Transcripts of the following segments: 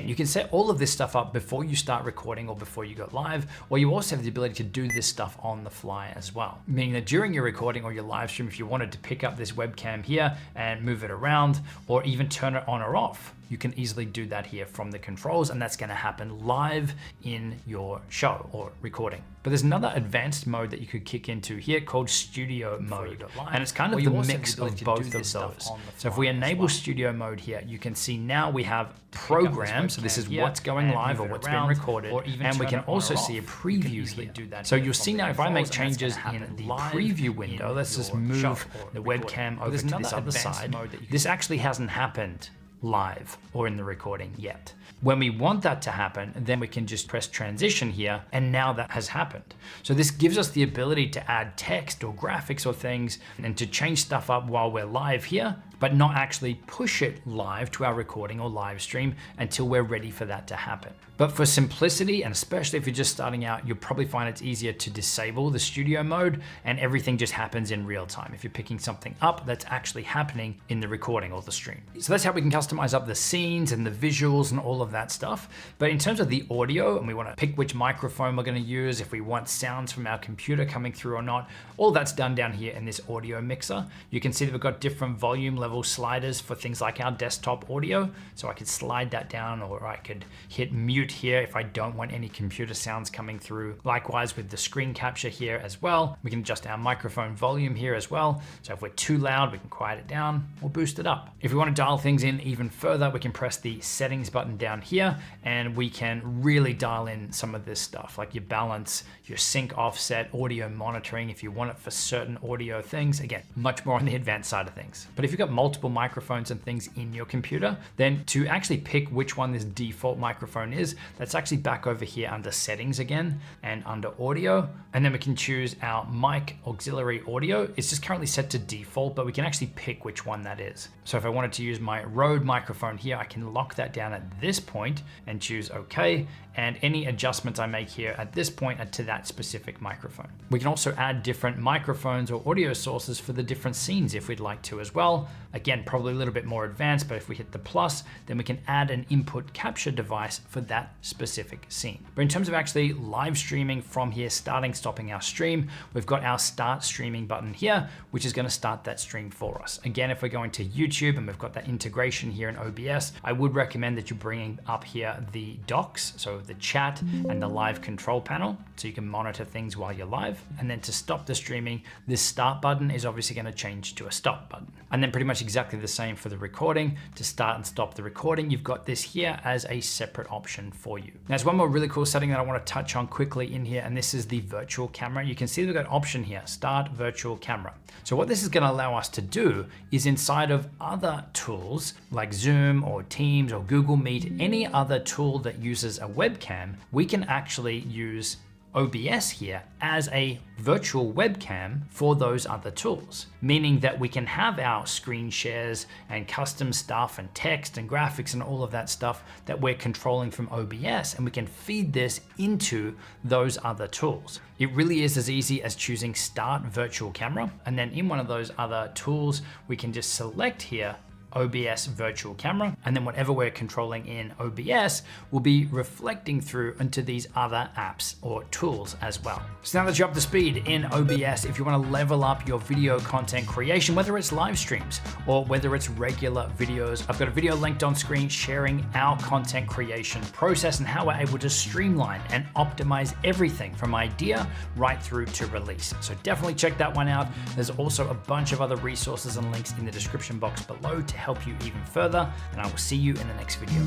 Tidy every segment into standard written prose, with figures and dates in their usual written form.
again, you can set all of this stuff up before you start recording or before you go live, or you also have the ability to do this stuff on the fly as well. Meaning that during your recording or your live stream, if you wanted to pick up this webcam here and move it around, or even turn it on or off, you can easily do that here from the controls, and that's gonna happen live in your show or recording. But there's another advanced mode that you could kick into here called studio mode. And it's kind of the mix of both of those. So if we enable studio mode here, you can see now we have programs. So this is what's going live or what's been recorded. And we can also see a preview here. So you'll see now if I make changes in the preview window, let's just move the webcam over to this other side. This actually hasn't happened live or in the recording yet. When we want that to happen, then we can just press transition here, and now that has happened. So this gives us the ability to add text or graphics or things and to change stuff up while we're live here, but not actually push it live to our recording or live stream until we're ready for that to happen. But for simplicity, and especially if you're just starting out, you'll probably find it's easier to disable the studio mode and everything just happens in real time. If you're picking something up that's actually happening in the recording or the stream. So that's how we can customize up the scenes and the visuals and all of that stuff. But in terms of the audio, and we want to pick which microphone we're going to use, if we want sounds from our computer coming through or not, all that's done down here in this audio mixer. You can see that we've got different volume level sliders for things like our desktop audio. So I could slide that down, or I could hit mute here if I don't want any computer sounds coming through. Likewise with the screen capture here as well. We can adjust our microphone volume here as well. So if we're too loud, we can quiet it down or boost it up. If we want to dial things in even further, we can press the settings button down here and we can really dial in some of this stuff, like your balance, your sync offset, audio monitoring if you want it for certain audio things. Again, much more on the advanced side of things. But if you've got multiple microphones and things in your computer, then to actually pick which one this default microphone is, that's actually back over here under settings again and under audio. And then we can choose our mic auxiliary audio. It's just currently set to default, but we can actually pick which one that is. So if I wanted to use my Rode microphone here, I can lock that down at this point and choose OK. And any adjustments I make here at this point are to that specific microphone. We can also add different microphones or audio sources for the different scenes if we'd like to as well. Again, probably a little bit more advanced, but if we hit the plus, then we can add an input capture device for that specific scene. But in terms of actually live streaming from here, starting, stopping our stream, we've got our start streaming button here, which is going to start that stream for us. Again, if we're going to YouTube and we've got that integration here in OBS, I would recommend that you're bringing up here the docs, so the chat and the live control panel, so you can monitor things while you're live. And then to stop the streaming, this start button is obviously going to change to a stop button. And then pretty much exactly the same for the recording. To start and stop the recording, you've got this here as a separate option for you. Now, there's one more really cool setting that I want to touch on quickly in here, and this is the virtual camera. You can see we've got an option here, start virtual camera. So what this is going to allow us to do is inside of other tools like Zoom or Teams or Google Meet, any other tool that uses a webcam, we can actually use OBS here as a virtual webcam for those other tools, meaning that we can have our screen shares and custom stuff and text and graphics and all of that stuff that we're controlling from OBS, and we can feed this into those other tools. It really is as easy as choosing start virtual camera, and then in one of those other tools, we can just select here OBS virtual camera, and then whatever we're controlling in OBS will be reflecting through into these other apps or tools as well. So now that you're up to speed in OBS, if you want to level up your video content creation, whether it's live streams or whether it's regular videos, I've got a video linked on screen sharing our content creation process and how we're able to streamline and optimize everything from idea right through to release. So definitely check that one out. There's also a bunch of other resources and links in the description box below to help you even further, and I will see you in the next video.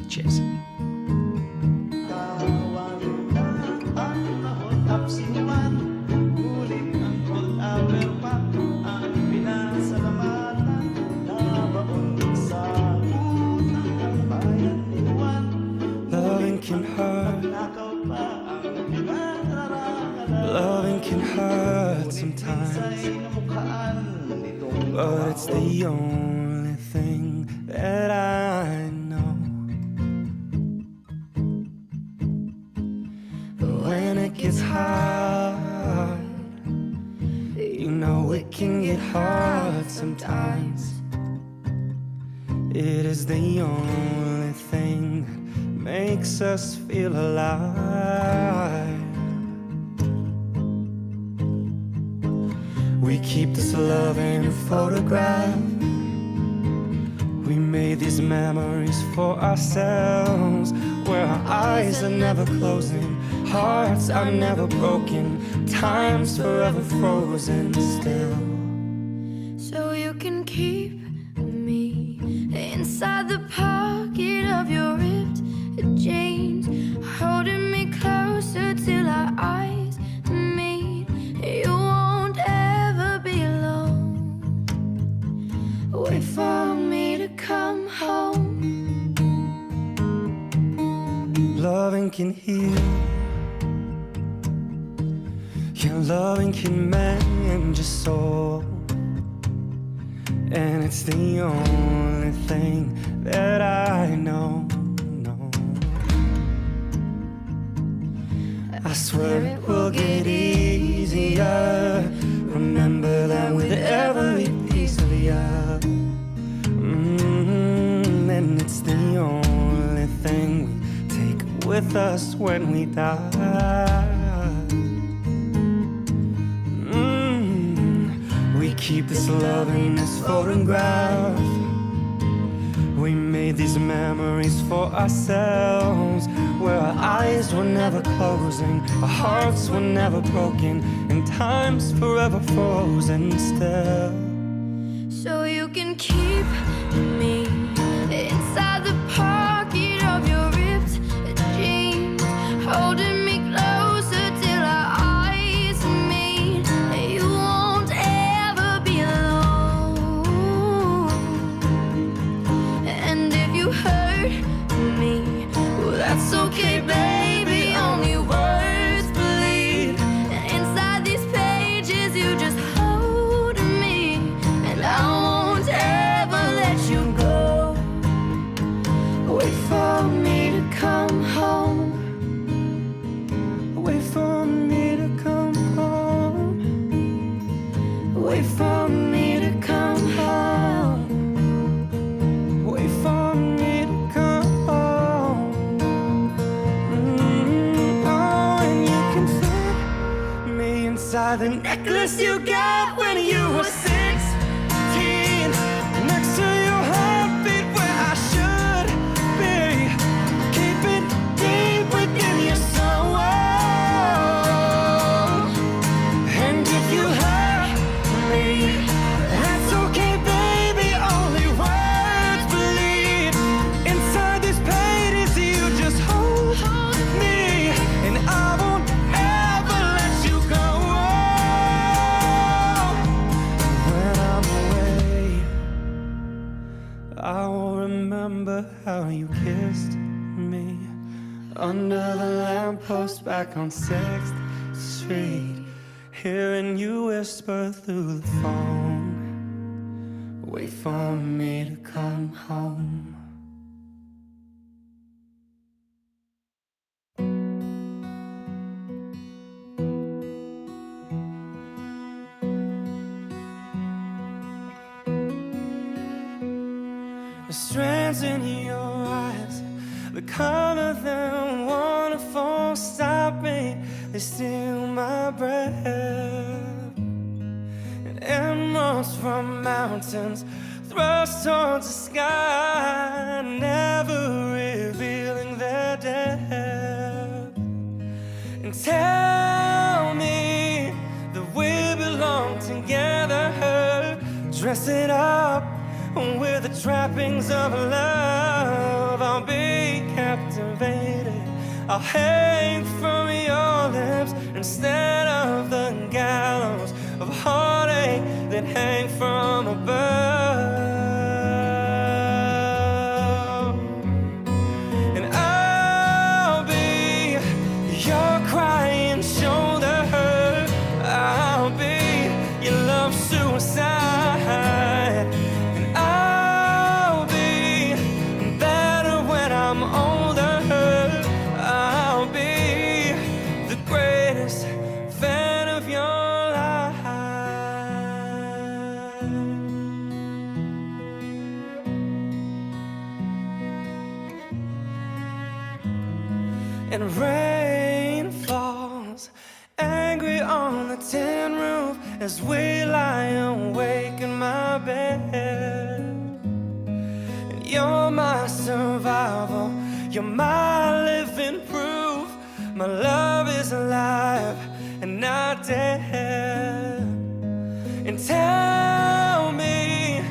Cheers. Loving can hurt. Loving can hurt sometimes, but it's the only thing that I know. But when it gets hard, you know it can get hard sometimes. It is the only thing makes us feel alive. We keep this love in a photograph. We made these memories for ourselves, where our eyes are never closing, hearts are never broken, time's forever frozen still. So you can keep me inside the pocket of your ripped jeans, holding me closer till our eyes meet. You won't ever be alone. Wait for me to come home. Loving can heal. Your loving can mend your soul, and it's the only thing that I know. I swear it will get easier. Remember that with every piece of you. And it's the only thing we take with us when we die. We keep this love in this photograph. We made these memories for ourselves, where our eyes were never closing, our hearts were never broken, and time's forever frozen still. So you can keep me inside the pocket of your ripped jeans, holding me closer till our eyes meet. You won't ever be alone. And if you hurt me, well, that's okay, baby. Only words bleed. And inside these pages, you just hold me, and I won't ever let you go. Wait for me to come home. Wait for me to come home. Wait for me to come home. Wait for me to come home. Oh, and you can fit me inside the necklace you got when you were 16, next to your heartbeat where I should be. Keep it deep within your soul. And if you hurt me, that's okay, baby. Only words bleed. Inside these pages, you just hold me, and I won't ever let you go. When I'm away, I will remember how you kissed me under the lamppost back on 6th Street, hearing you whisper through the phone. Wait for me to come home. The strands in your eyes, the color of them wonderful, stop me, they steal my breath. And emeralds from mountains thrust towards the sky, never revealing their depth. And tell me that we belong together, dress it up with the trappings of love. I'll be captivated, I'll hang from your lips instead of the gallows of heartache that hang from above. And I'll be your crying shoulder, I'll be your love suicide. And I'll be better when I'm older, I'll be the greatest fan of your life. and rain falls, angry on the tin roof as we lie awake in my bed. And you're my survival, you're my living proof. My love is alive and not dead. And tell me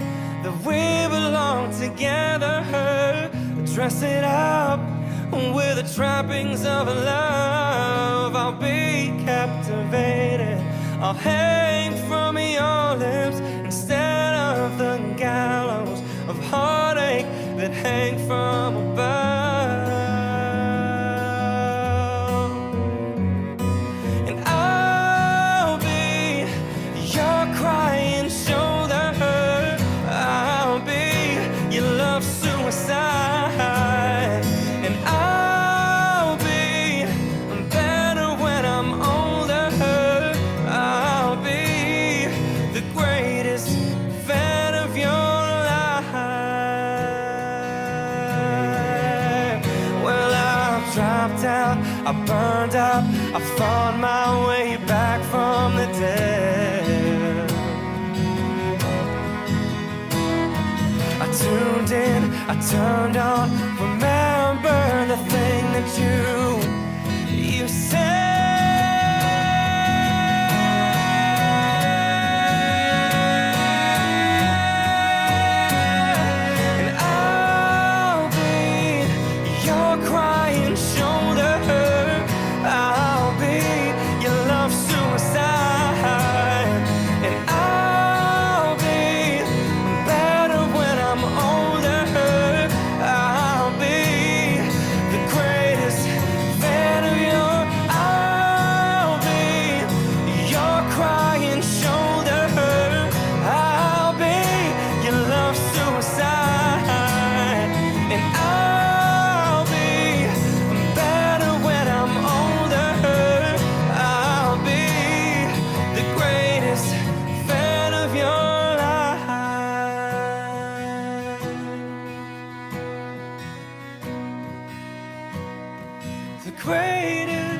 that we belong together. Dress it up with the trappings of love. I'll be captivated, I'll hang from your lips instead of the gallows of heartache that hang from above. And I'll be your crying shoulder, I'll be your love suicide. And I'll be better when I'm older. I'll be the greatest fan of your life. Well, I've dropped out, I burned up, I fought my way back from the dead. I tuned in, I turned on. Remember the thing that you said. And I'll be your crying shoulder, I'll be your love suicide. And I'll be better when I'm older. I'll be the greatest fan of your. I'll be your crying shoulder. I'll be your love suicide. And I'll be better when I'm older. I'll be the greatest fan of your life. The greatest